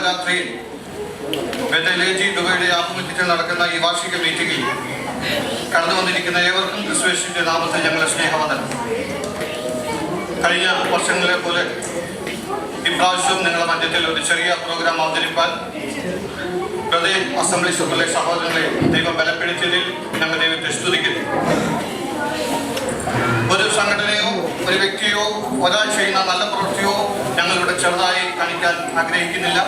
നവരാത്രിയിൽ Bethel ദുബൈയുടെ ആഭിമുഖ്യത്തിൽ നടക്കുന്ന ഈ വാർഷിക മീറ്റിംഗിൽ കടന്നു വന്നിരിക്കുന്ന ഏവർക്കും ക്രിസ്തുയേശുവിന്റെ നാമത്തിൽ ഞങ്ങളുടെ സ്നേഹവന്ദനം. കഴിഞ്ഞ വർഷങ്ങളെ പോലെ ഇപ്രാവശ്യവും നിങ്ങളുടെ മധ്യത്തിൽ ഒരു ചെറിയ പ്രോഗ്രാം അവതരിപ്പാൻ ബെഥേൽ അസംബ്ലി സഭയിലെ സഹോദരങ്ങളെ ദൈവം ബലപ്പെടുത്തിയതിൽ ഞങ്ങൾ ദൈവത്തെ സ്തുതിക്കുന്നു. ഒരു സംഘടനയോ ഒരു വ്യക്തിയോ ഒരാൾ ചെയ്യുന്ന നല്ല പ്രവൃത്തിയോ ഞങ്ങളിവിടെ ചെറുതായി കാണിക്കാൻ ആഗ്രഹിക്കുന്നില്ല.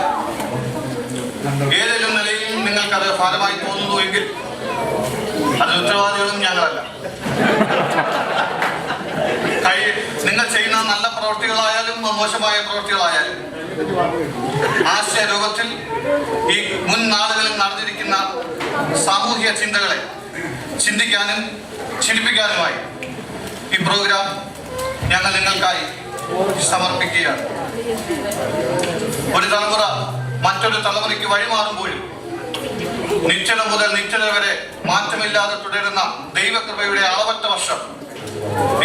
ഏതെങ്കിലും നിലയിൽ നിങ്ങൾക്കത് ഭാരമായി തോന്നുന്നു എങ്കിൽ അതിന് ഉത്തരവാദികളും ഞങ്ങളല്ല. നിങ്ങൾ ചെയ്യുന്ന നല്ല പ്രവൃത്തികളായാലും മോശമായ പ്രവൃത്തികളായാലും ആശയരൂപത്തിൽ ഈ മുൻ നാളുകളിൽ നടന്നിരിക്കുന്ന സാമൂഹിക ചിന്തകളെ ചിന്തിക്കാനും ചിന്തിപ്പിക്കാനുമായി ഈ പ്രോഗ്രാം ഞങ്ങൾ നിങ്ങൾക്കായി സമർപ്പിക്കുകയാണ്. ഒരു തലമുറ മറ്റൊരു തലമുറയ്ക്ക് വഴിമാറുമ്പോഴും നിശ്ചല മുതൽ നിശ്ചല വരെ മാറ്റമില്ലാതെ തുടരുന്ന ദൈവകൃപയുടെ അളവറ്റ വർഷം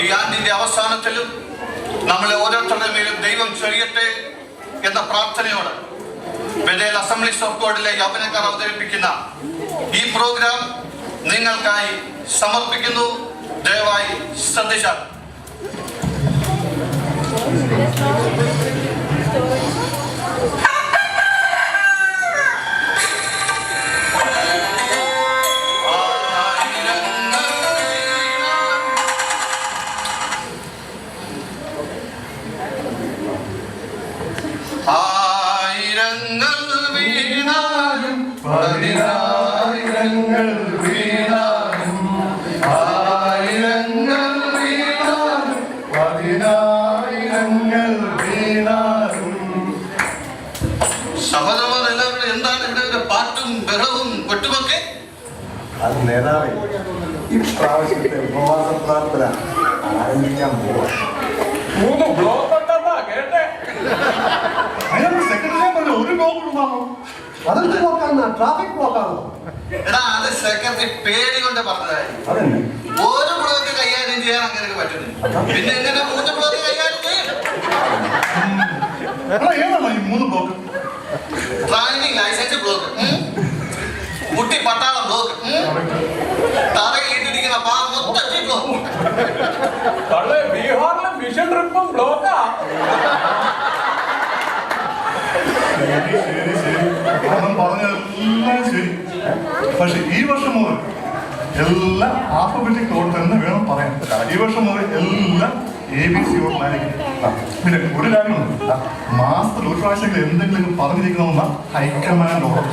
ഈ ആണ്ടിന്റെ അവസാനത്തിലും നമ്മളെ ഓരോരുത്തരുടെ മേലും ദൈവം ചൊരിയട്ടെ എന്ന പ്രാർത്ഥനയോട് ബെഥേൽ അസംബ്ലീസ് ഓഫ് ഗോഡിലെ യൗവനക്കാർ അവതരിപ്പിക്കുന്ന ഈ പ്രോഗ്രാം നിങ്ങൾക്കായി സമർപ്പിക്കുന്നു. ദയവായി ശ്രദ്ധിച്ചാൽ. ആയിരങ്ങൾ വീണാലും പതിനായിരങ്ങൾ വീണാലും ആയിരങ്ങൾ വീണാലും പതിനായിരങ്ങൾ വീണാലും. സഹോദരന്മാർ എല്ലാവരും എന്താണ് ഇവിടെ പാട്ടും ബഹളവും കൊട്ടുമൊക്കെ? അത് നേതാവേ, ഈ പ്രാവശ്യത്തെ ഉപവാസ പ്രാർത്ഥന ആരംഭിക്കാൻ പോവാ. 3 ബ്ലോക്ക് ഉണ്ടെന്നാ കേട്ടെ. സെക്രട്ടറി പറഞ്ഞു 1 ബ്ലോക്ക് ഉണ്ടാണോ? അതെന്ത് ബ്ലോക്കാണ്? ട്രാഫിക് ബ്ലോക്കാണോ? എടാ, അത് സെക്രട്ടറി പേടി കൊണ്ട് പറഞ്ഞതായി. ഒരു ബ്ലോക്ക് കൈകാര്യം ചെയ്യാൻ അങ്ങനെ പറ്റുന്നില്ല. പിന്നെ എങ്ങനെ 3 ബ്ലോക്ക് കൈകാര്യം ചെയ്യും? ഏതാണ് ഈ 3 ബ്ലോക്ക്? ഡ്രൈവിംഗ് ലൈസൻസ് ബ്ലോക്ക്, കുട്ടി പട്ടാളം ബ്ലോക്ക്, തറയിട്ടിരിക്കുന്ന മൊത്തം ബ്ലോക്ക്. ബീഹാറിലെ മിഷൻ ട്രിപ്പും ബ്ലോക്കാ. പറഞ്ഞതെല്ലാം ശരി. പക്ഷെ ഈ വർഷം മുതൽ എല്ലാം ആൽഫബറ്റിക് ഓർഡർ തന്നെ വേണം പറയാൻ. ഈ വർഷം മുതൽ എല്ലാം ABC ഓർഡറിലായിരിക്കും. പിന്നെ ഒരു കാര്യമുണ്ട്, മാസത്തിൽ ഒരു പ്രാവശ്യം എന്തെങ്കിലും പറഞ്ഞിരിക്കണമെന്ന ഹൈക്കമാൻഡ് ഓർഡർ.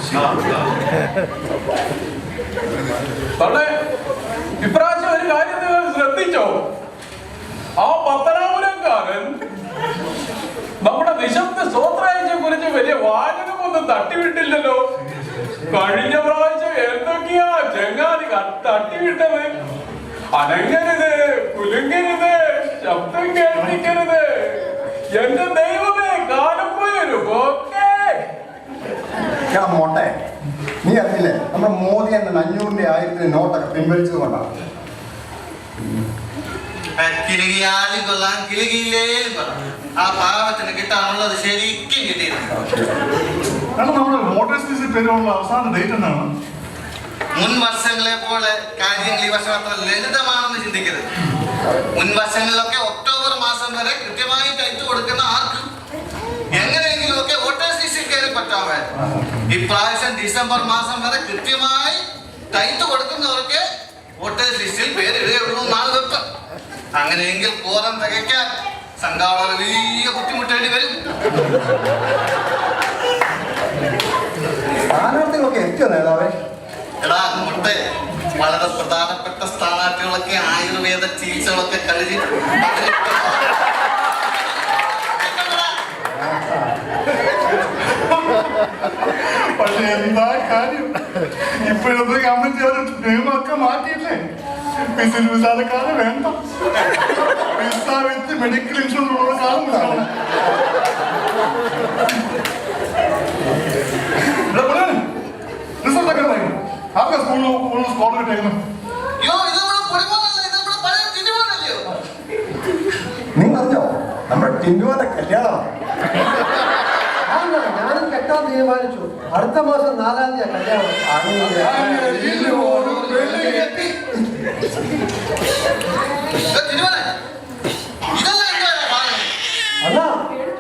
ഇപ്രാവശ്യം ഒരു കാര്യം നിങ്ങൾ ശ്രദ്ധിച്ചോ? ആ പത്തനാപുരംകാരൻ നമ്മുടെ നിശബ്ദ സ്തോത്രയെ കുറിച്ച് വലിയ വാചകമൊന്നും തട്ടിവിട്ടില്ലല്ലോ. കഴിഞ്ഞ പ്രാവശ്യം എന്തൊക്കെയാ ചെങ്ങാതി തട്ടിവിട്ടത്? അനങ്ങരുത്, കുലുങ്ങരുത്, ശബ്ദം കേൾപ്പിക്കരുത്. എന്റെ ദൈവമേ, കാലപ്പോയൊരു മോട്ടെ, നീ അറിയില്ലേ നമ്മുടെ മോദി എന്ന 500ന്റെ 1000ന്റെ നോട്ടൊക്കെ പിൻവലിച്ചത് കൊണ്ടാണ്. കിലുകിയാലും കൊള്ളാം, കിലുകിയില്ലേലും കൊള്ളാം. ആ പാവത്തിന് കിട്ടാനുള്ളത് ശരിക്കും കിട്ടിയിരുന്നു. നമ്മുടെ വോട്ടേഴ്സ് പേരുള്ള അവസാന ഡേറ്റ് എന്നാണ്? മുൻ വർഷങ്ങളെ പോലെ കാര്യങ്ങൾ ഈ വർഷം അത്ര ലളിതമാണെന്ന് ചിന്തിക്കരുത്. മുൻ വർഷങ്ങളിലൊക്കെ ഒക്ടോബർ മാസം വരെ കൃത്യമായി ടൈറ്റ് കൊടുക്കുന്ന ആർക്കും എങ്ങനെയെങ്കിലും ഒക്കെ വോട്ടേഴ്സ് ലിസ്റ്റിൽ കയറി പറ്റാമായിരുന്നു. ഇപ്രാവശ്യം ഡിസംബർ മാസം വരെ കൃത്യമായി ടൈറ്റ് കൊടുക്കുന്നവർക്ക് വോട്ടേഴ്സ് ലിസ്റ്റിൽ പേരിടുകയുള്ളൂ. നാളെ വെപ്പ്. അങ്ങനെയെങ്കിൽ കോറം തികയ്ക്കാൻ സംഘാടകർ വലിയ ബുദ്ധിമുട്ടേണ്ടി വരും. സ്ഥാനാർത്ഥികളൊക്കെ എത്തിയോ നേതാവേ? എടാ മുട്ടെ, വളരെ പ്രധാനപ്പെട്ട സ്ഥാനാർത്ഥികളൊക്കെ ആയുർവേദ ചികിത്സകളൊക്കെ കഴിഞ്ഞ് പക്ഷെ എന്താ കാര്യം, ഇപ്പോഴത്തെ കമ്മിറ്റി അവർ നിയമമൊക്കെ മാറ്റിയില്ലേ? വിസാരക്കാരെ വേണ്ട, വിസ വിത്ത് മെഡിക്കൽ ഇൻഷുറൻസ് ഉള്ള കാലം. റിസൾട്ടൊക്കെ ആർക്കാ സ്കൂളിൽ സ്കോർ കിട്ടിയേക്കുന്നു? നിങ്ങൾ അറിഞ്ഞോ നമ്മുടെ ടിൻഡുവിന്റെ കല്യാണമാണ്? ഞാനും കെട്ടാൻ തീരുമാനിച്ചു. അടുത്ത മാസം 4-ാം തീയതി കല്യാണം. അല്ല,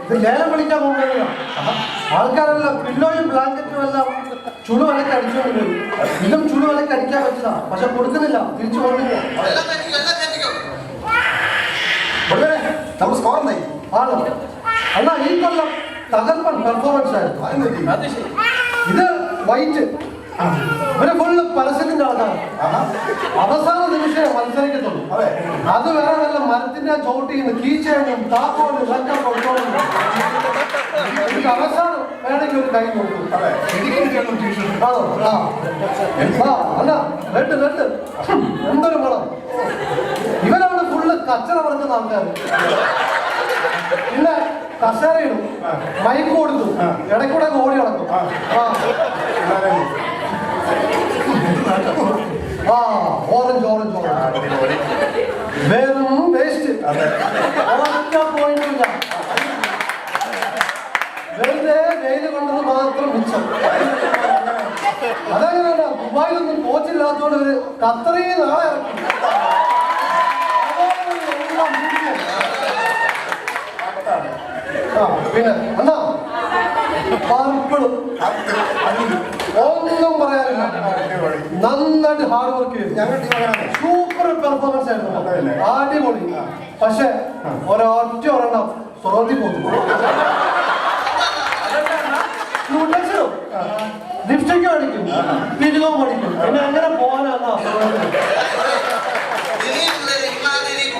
ഇത് ലേലം വിളിക്കാൻ പോകുന്നില്ല. ആൾക്കാരെല്ലാം പില്ലോയും ബ്ലാങ്കറ്റും എല്ലാം ചുടുവിലക്ക് അടിച്ചോണ്ട് ഇതും ചുടുവിലക്ക് അടിക്കാൻ വെച്ചതാ. പക്ഷെ കൊടുക്കുന്നില്ല, തിരിച്ചു കൊണ്ടില്ല. നമ്മൾ സ്കോർ എന്തായി ആണോ? അല്ല, ഈ കൊല്ലം തകർപ്പൻ പെർഫോമൻസ് ആയിരുന്നു. ഇത് വൈറ്റ് ഇവര് ഫുള്ള് പരസ്യത്തിന്റെ ആൾക്കാർ. അവസാന നിമിഷം മത്സരിക്കത്തുള്ളൂ. അത് വേറെ വല്ല മരത്തിന്റെ ചോട്ടിന്ന് കീച്ചയും താക്കോലും ഇതൊക്കെ കൊടുത്തോളും. അവസാനം വേണമെങ്കിൽ ഒരു കൈ കൊടുക്കും. ആണോ? അല്ല, റെഡ് എന്തൊരു മണം. ഇവരാണ് ഫുള്ള് കച്ചറ പറഞ്ഞ ആൾക്കാർ. പിന്നെ കസേരയിടും, മൈക്ക് കൊടുത്തു, ഇടയ്ക്കൂടെ ഓടി നടക്കും. ഓറഞ്ച് വെറും വേസ്റ്റ്. ഒറ്റ പോയിന്റില്ല. വെറുതെ വെയിൽ കൊണ്ടത് മാത്രം മിച്ചം. അതെങ്ങനെയാണ്? ദുബായിലൊന്നും കോച്ചില്ലാത്തോണ്ട് ഒരു ഖത്തറിൽ നാളെ ഇറക്കി. പിന്നെ അണ്ണാ പർപ്പിളും ഒന്നും പറയാനില്ല. നന്നായിട്ട് ഹാർഡ് വർക്ക് ചെയ്തു. സൂപ്പർ പെർഫോമൻസ് ആയിരുന്നു. അടിപൊളി. പക്ഷെ ഒരൊറ്റ സ്വർണ്ണത്തിൽ പോകുന്നു. ലിപ്സ്റ്റിക്ക് അടിക്കും, പിരികവും പഠിക്കും. പിന്നെ എങ്ങനെ പോകാനാണ്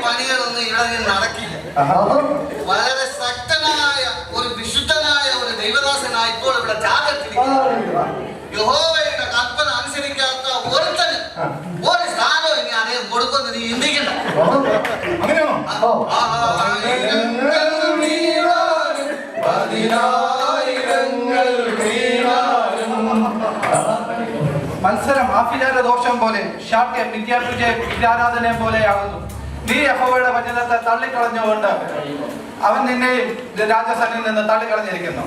പണികളൊന്നും ഇവിടെ നടക്കില്ല. വളരെ ശക്തനായ ഒരു വിശുദ്ധനായ ഒരു ദൈവദാസനായി ഇപ്പോൾ ഇവിടെ യഹോവയുടെ കൽപ്പന അനുസരിക്കാത്ത ഒരുത്തന് ഒരു സ്ഥാനം ഇനി അദ്ദേഹം കൊടുക്കുന്നത് നീ ചിന്തിക്കണ്ട. മത്സരം ആഭിചാര ദോഷം പോലെ ശാഠ്യം വിദ്യാരാധനയെ പോലെയാകുന്നു. നീ യഹോവയുടെ വചനത്തെ തള്ളിക്കളഞ്ഞുകൊണ്ട് അവൻ നിന്നെയും രാജസ്ഥാനിൽ നിന്ന് തള്ളിക്കളഞ്ഞിരിക്കുന്നു.